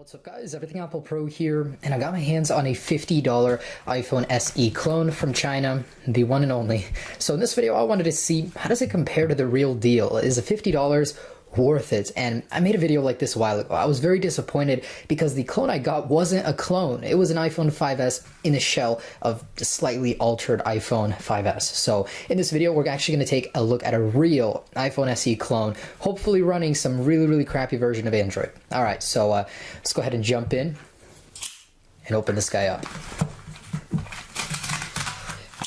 What's up guys, Everything Apple Pro here, and I got my hands on a $50 iPhone SE clone from China, the one and only. So in this video I wanted to see, how does it compare to the real deal? Is the $50 worth it? And I made a video like this a while ago. I was very disappointed because the clone I got wasn't a clone. It was an iPhone 5S in the shell of a slightly altered iPhone 5S. So in this video we're actually going to take a look at a real iPhone SE clone, hopefully running some really crappy version of Android. Alright, so let's go ahead and jump in and open this guy up.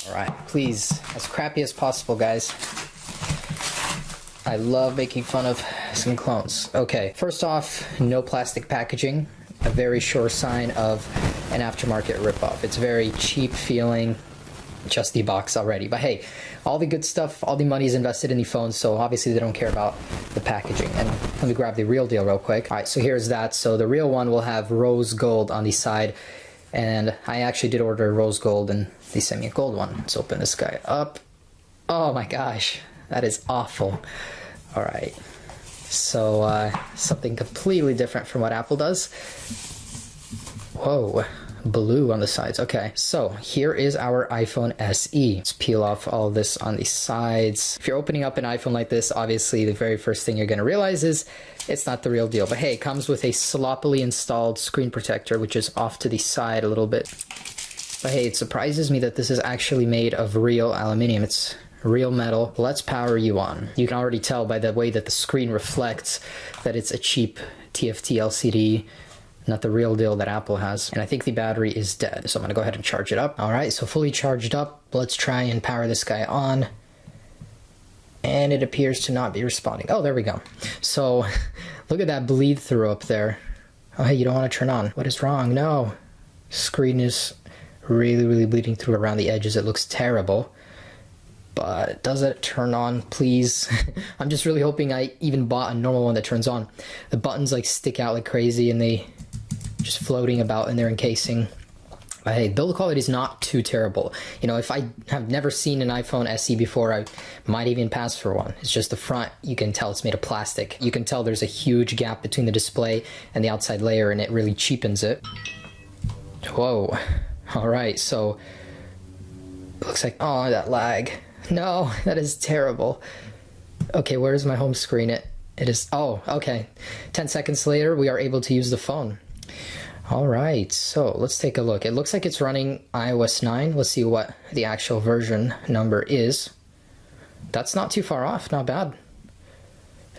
Alright, please, as crappy as possible guys. I love making fun of some clones. Okay, first off, no plastic packaging. A very sure sign of an aftermarket ripoff. It's very cheap feeling, just the box already. But hey, all the good stuff, all the money is invested in the phone, so obviously they don't care about the packaging. And let me grab the real deal real quick. All right, so here's that. So the real one will have rose gold on the side, and I actually did order rose gold, and they sent me a gold one. Let's open this guy up. Oh my gosh. That is awful. All right, so something completely different from what Apple does. Whoa, blue on the sides. Okay, so here is our iPhone SE. Let's peel off all of this on the sides. If you're opening up an iPhone like this, obviously the very first thing you're gonna realize is it's not the real deal. But hey, it comes with a sloppily installed screen protector, which is off to the side a little bit. But hey, it surprises me that this is actually made of real aluminum. It's real metal. Let's power you on. You can already tell by the way that the screen reflects that it's a cheap TFT LCD, not the real deal that Apple has. And I think the battery is dead, so I'm gonna go ahead and charge it up. All right, so fully charged up. Let's try and power this guy on. And it appears to not be responding. Oh, there we go. So look at that bleed through up there. Oh, hey, you don't want to turn on. What is wrong? No. Screen is really bleeding through around the edges. It looks terrible. But does it turn on, please? I'm just really hoping I even bought a normal one that turns on. The buttons like stick out like crazy and they just floating about in their encasing. But hey, build quality is not too terrible. You know, if I have never seen an iPhone SE before, I might even pass for one. It's just the front, you can tell it's made of plastic. You can tell there's a huge gap between the display and the outside layer, and it really cheapens it. Whoa. All right, so it looks like, oh, that lag. No, that is terrible. Okay, where's my home screen? It is, oh, okay. 10 seconds later, we are able to use the phone. All right, so let's take a look. It looks like it's running iOS 9. Let's see what the actual version number is. That's not too far off, not bad.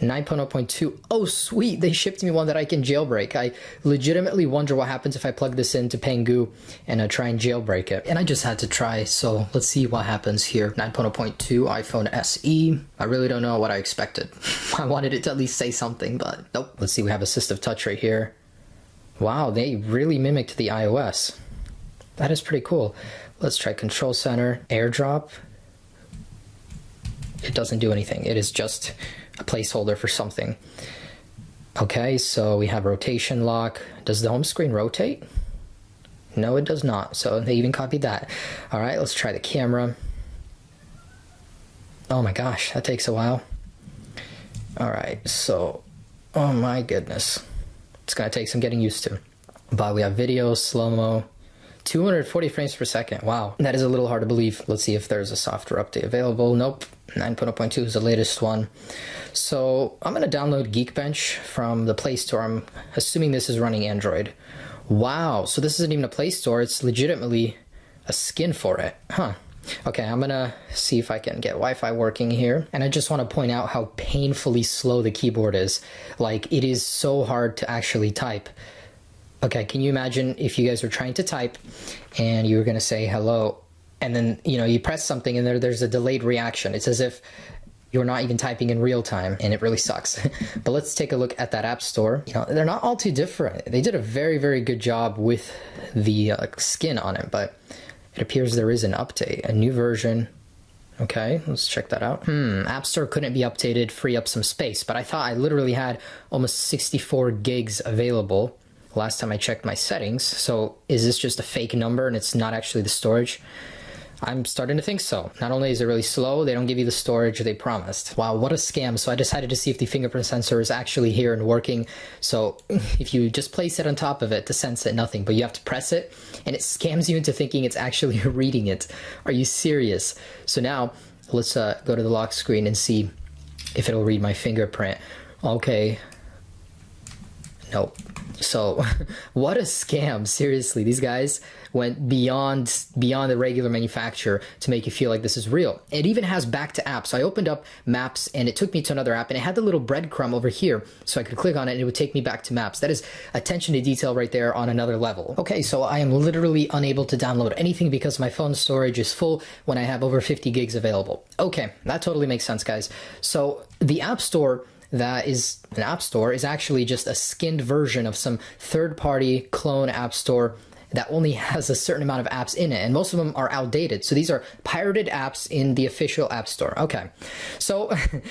9.0.2. Oh, sweet. They shipped me one that I can jailbreak. I legitimately wonder what happens if I plug this into Pengu and try and jailbreak it. And I just had to try, so let's see what happens here. 9.0.2 iPhone SE. I really don't know what I expected. I wanted it to at least say something, but nope. Let's see, we have assistive touch right here. Wow, they really mimicked the iOS. That is pretty cool. Let's try Control Center. AirDrop. It doesn't do anything. It is just a placeholder for something. Okay, so we have rotation lock. Does the home screen rotate? No, it does not. So they even copied that. All right, let's try the camera. Oh my gosh, that takes a while. All right, so, oh my goodness. It's gonna take some getting used to. But we have video, slow-mo, 240 frames per second. Wow, that is a little hard to believe. Let's see if there's a software update available. Nope, 9.0.2 is the latest one. So I'm gonna download Geekbench from the Play Store. I'm assuming this is running Android. Wow, so this isn't even a Play Store, it's legitimately a skin for it. Huh. Okay, I'm gonna see if I can get Wi-Fi working here. And I just wanna point out how painfully slow the keyboard is. Like, it is so hard to actually type. Okay, can you imagine if you guys were trying to type and you were gonna say hello, and then, you know, you press something and there's a delayed reaction. It's as if you're not even typing in real time, and it really sucks. But let's take a look at that App Store. You know, they're not all too different. They did a very good job with the skin on it, but it appears there is an update, a new version. Okay, let's check that out. App Store couldn't be updated, free up some space, but I thought I literally had almost 64 gigs available last time I checked my settings. So is this just a fake number and it's not actually the storage? I'm starting to think so. Not only is it really slow, they don't give you the storage they promised. Wow, what a scam. So I decided to see if the fingerprint sensor is actually here and working. So if you just place it on top of it to sense it, nothing, but you have to press it and it scams you into thinking it's actually reading it. Are you serious? So now let's go to the lock screen and see if it'll read my fingerprint. Okay. Nope. So what a scam. Seriously, these guys went beyond the regular manufacturer to make you feel like this is real. It even has back to apps. So I opened up Maps and it took me to another app and it had the little breadcrumb over here so I could click on it and it would take me back to Maps. That is attention to detail right there on another level. Okay, so I am literally unable to download anything because my phone storage is full when I have over 50 gigs available. Okay, that totally makes sense, guys. So the App Store that is an app store is actually just a skinned version of some third-party clone app store that only has a certain amount of apps in it, and most of them are outdated. So these are pirated apps in the official app store. Okay, so I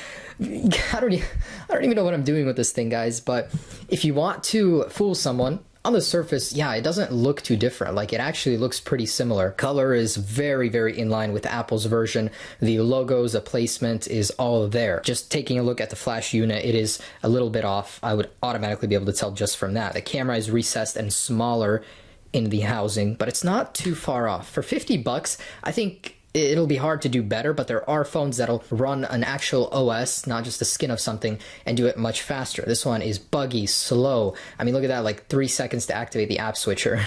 don't even know what I'm doing with this thing, guys, but if you want to fool someone, on the surface, yeah, it doesn't look too different. Like, it actually looks pretty similar. Color is very, very in line with Apple's version. The logos, the placement is all there. Just taking a look at the flash unit, it is a little bit off. I would automatically be able to tell just from that. The camera is recessed and smaller in the housing, but it's not too far off. For 50 bucks, I think it'll be hard to do better, but there are phones that'll run an actual OS, not just the skin of something, and do it much faster. This one is buggy, slow. I mean, look at that, like 3 seconds to activate the app switcher.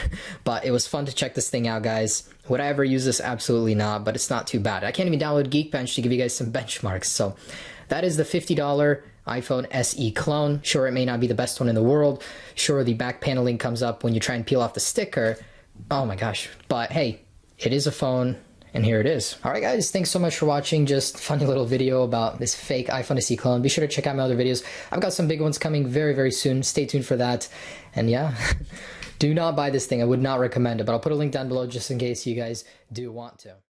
But it was fun to check this thing out, guys. Would I ever use this? Absolutely not, but it's not too bad. I can't even download Geekbench to give you guys some benchmarks. So that is the $50 iPhone SE clone. Sure, it may not be the best one in the world. Sure, the back paneling comes up when you try and peel off the sticker. Oh my gosh. But hey, it is a phone. And here it is. All right, guys, thanks so much for watching. Just funny little video about this fake iPhone SE clone. Be sure to check out my other videos. I've got some big ones coming very, very soon. Stay tuned for that. And yeah, do not buy this thing. I would not recommend it, but I'll put a link down below just in case you guys do want to.